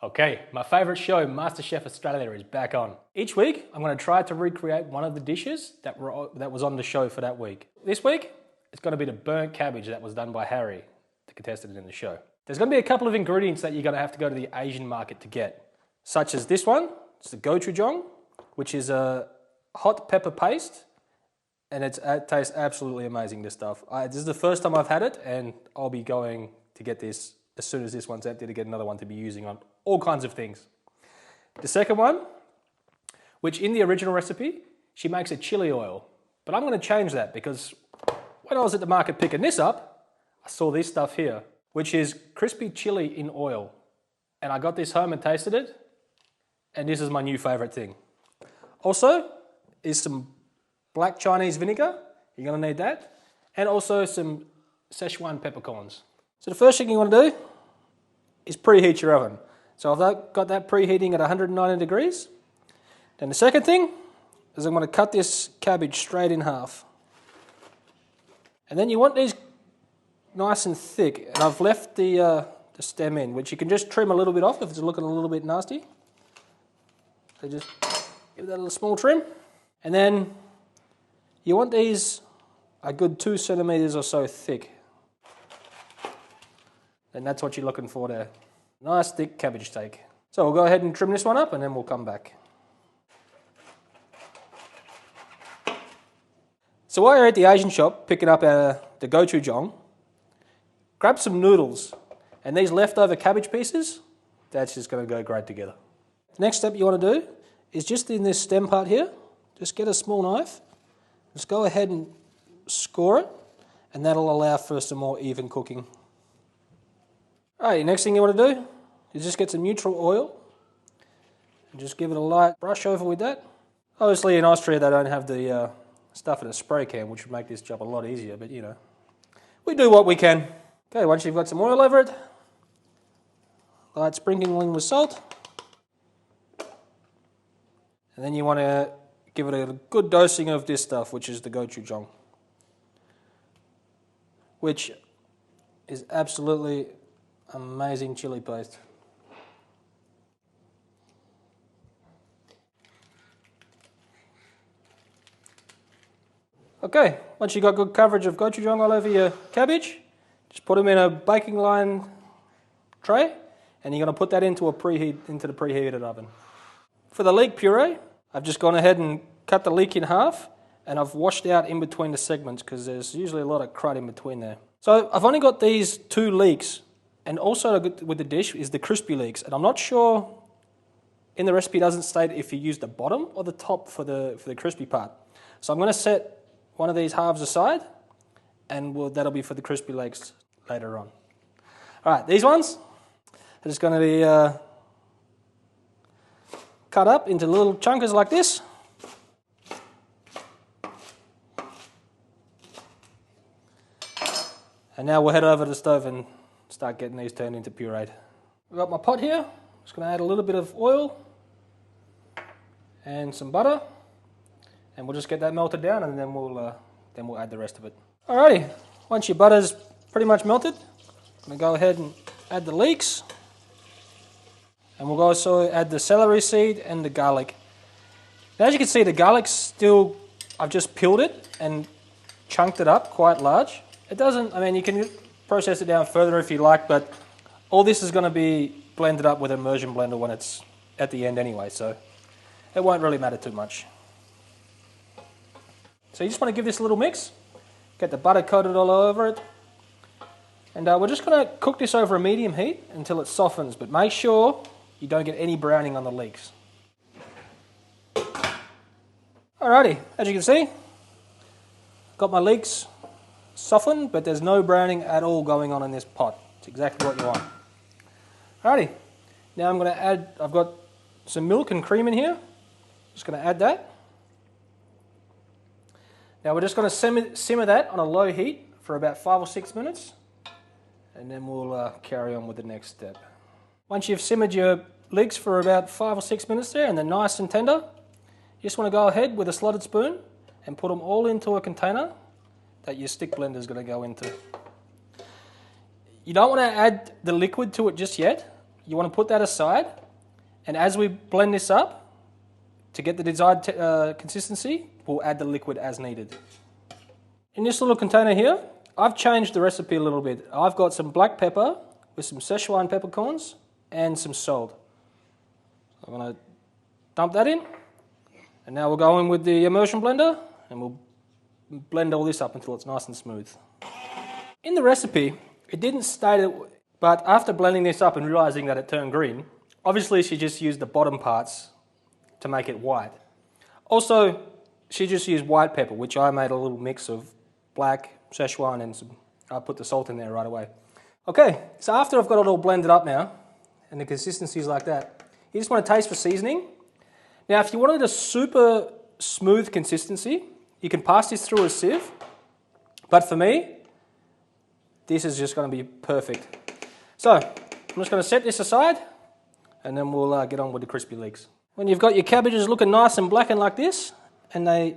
Okay, my favourite show, MasterChef Australia, is back on. Each week, I'm going to try to recreate one of the dishes that was on the show for that week. This week, it's going to be the burnt cabbage that was done by Harry, the contestant in the show. There's going to be a couple of ingredients that you're going to have to go to the Asian market to get, such as this one. It's the gochujang, which is a hot pepper paste, and it tastes absolutely amazing, this stuff. This is the first time I've had it, and I'll be going to get this as soon as this one's empty to get another one to be using on all kinds of things. The second one, which in the original recipe, she makes a chili oil. But I'm going to change that because when I was at the market picking this up, I saw this stuff here, which is crispy chili in oil. And I got this home and tasted it, and this is my new favorite thing. Also, is some black Chinese vinegar. You're going to need that. And also some Sichuan peppercorns. So the first thing you want to do is preheat your oven. So I've got that preheating at 190 degrees. Then the second thing is I'm going to cut this cabbage straight in half. And then you want these nice and thick. And I've left the stem in, which you can just trim a little bit off if it's looking a little bit nasty. So just give that a little small trim. And then you want these a good 2 centimeters or so thick. And that's what you're looking for there. Nice thick cabbage steak. So we'll go ahead and trim this one up and then we'll come back. So while you're at the Asian shop picking up the gochujang, grab some noodles. And these leftover cabbage pieces, that's just going to go great together. Next step you want to do is just in this stem part here, just get a small knife. Just go ahead and score it, and that'll allow for some more even cooking. Alright, next thing you want to do is just get some neutral oil and just give it a light brush over with that. Obviously in Austria they don't have the stuff in a spray can, which would make this job a lot easier, but you know, we do what we can. Okay, once you've got some oil over it, light sprinkling with salt, and then you want to give it a good dosing of this stuff, which is the gochujang, which is absolutely amazing chili paste. Okay, once you've got good coverage of gochujang all over your cabbage, just put them in a baking line tray, and you're going to put that into the preheated oven. For the leek puree, I've just gone ahead and cut the leek in half, and I've washed out in between the segments because there's usually a lot of crud in between there. So I've only got these 2 leeks. And also with the dish is the crispy leeks, and I'm not sure, in the recipe it doesn't state if you use the bottom or the top for the crispy part. So I'm going to set one of these halves aside, and that'll be for the crispy leeks later on. Alright, these ones are just going to be cut up into little chunkers like this. And now we'll head over to the stove and start getting these turned into pureed. I've got my pot here. Just going to add a little bit of oil and some butter, and we'll just get that melted down, and then we'll add the rest of it. Alrighty, once your butter's pretty much melted, I'm going to go ahead and add the leeks, and we'll also add the celery seed and the garlic. Now, as you can see, the garlic's still, I've just peeled it and chunked it up quite large. It doesn't, I mean, you can process it down further if you like, but all this is going to be blended up with an immersion blender when it's at the end anyway, so it won't really matter too much. So you just want to give this a little mix, get the butter coated all over it, and we're just going to cook this over a medium heat until it softens, but make sure you don't get any browning on the leeks. Alrighty, as you can see, got my leeks softened, but there's no browning at all going on in this pot. It's exactly what you want. Alrighty, now I'm going to add, I've got some milk and cream in here. Just going to add that. Now we're just going to simmer that on a low heat for about 5 or 6 minutes, and then we'll carry on with the next step. Once you've simmered your leeks for about 5 or 6 minutes there and they're nice and tender, you just want to go ahead with a slotted spoon and put them all into a container that your stick blender is going to go into. You don't want to add the liquid to it just yet, you want to put that aside, and as we blend this up, to get the desired consistency, we'll add the liquid as needed. In this little container here, I've changed the recipe a little bit. I've got some black pepper with some Sichuan peppercorns and some salt. I'm going to dump that in, and now we'll go in with the immersion blender and we'll blend all this up until it's nice and smooth. In the recipe, it didn't state it, but after blending this up and realizing that it turned green, obviously she just used the bottom parts to make it white. Also, she just used white pepper, which I made a little mix of black, Sichuan, and I put the salt in there right away. Okay, so after I've got it all blended up now, and the consistency is like that, you just want to taste for seasoning. Now, if you wanted a super smooth consistency, you can pass this through a sieve, but for me, this is just going to be perfect. So, I'm just going to set this aside, and then we'll get on with the crispy leeks. When you've got your cabbages looking nice and blackened like this, and they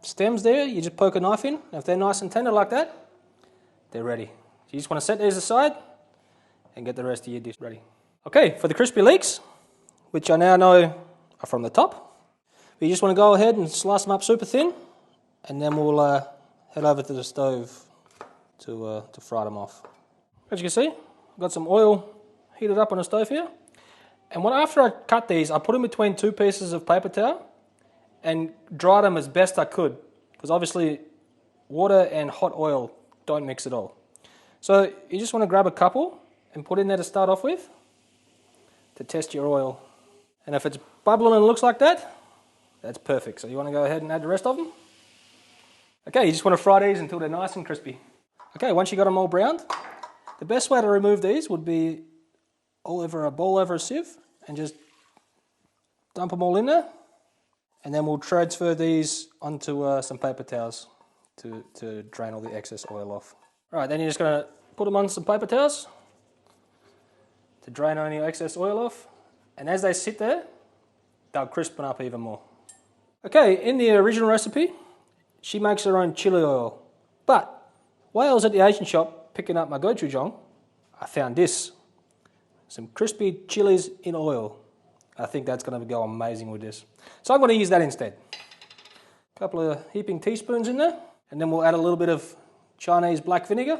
stems there, you just poke a knife in. If they're nice and tender like that, they're ready. You just want to set these aside and get the rest of your dish ready. Okay, for the crispy leeks, which I now know are from the top, you just want to go ahead and slice them up super thin, and then we'll head over to the stove to fry them off. As you can see, I've got some oil heated up on the stove here. And after I cut these, I put them between two pieces of paper towel and dry them as best I could, because obviously water and hot oil don't mix at all. So you just want to grab a couple and put in there to start off with to test your oil. And if it's bubbling and looks like that, that's perfect. So you want to go ahead and add the rest of them. Okay, you just want to fry these until they're nice and crispy. Okay, once you got them all browned, the best way to remove these would be all over a bowl over a sieve and just dump them all in there, and then we'll transfer these onto some paper towels to drain all the excess oil off. Alright, then you're just going to put them on some paper towels to drain any excess oil off, and as they sit there, they'll crispen up even more. Okay, in the original recipe, she makes her own chili oil, but while I was at the Asian shop picking up my gochujang, I found this. Some crispy chilies in oil. I think that's going to go amazing with this. So I'm going to use that instead. A couple of heaping teaspoons in there, and then we'll add a little bit of Chinese black vinegar.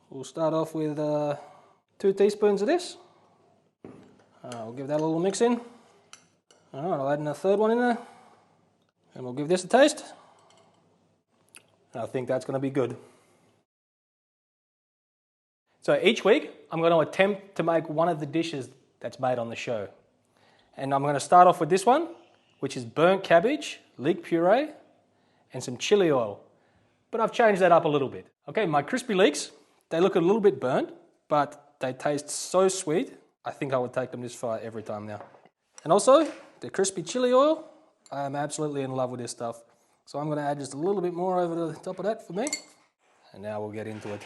We'll start off with 2 teaspoons of this. We'll give that a little mix in. Alright, I'll add in a third one in there, and we'll give this a taste. And I think that's going to be good. So each week, I'm going to attempt to make one of the dishes that's made on the show. And I'm going to start off with this one, which is burnt cabbage, leek puree, and some chili oil. But I've changed that up a little bit. Okay, my crispy leeks, they look a little bit burnt, but they taste so sweet, I think I would take them this far every time now. And also, the crispy chili oil, I am absolutely in love with this stuff. So I'm going to add just a little bit more over the top of that for me. And now we'll get into it.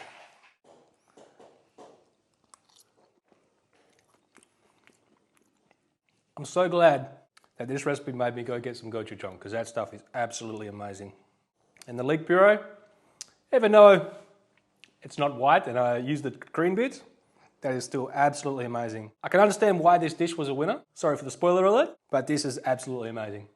I'm so glad that this recipe made me go get some gochujang, because that stuff is absolutely amazing. And the leek puree, even though it's not white and I used the green bits, that is still absolutely amazing. I can understand why this dish was a winner. Sorry for the spoiler alert, but this is absolutely amazing.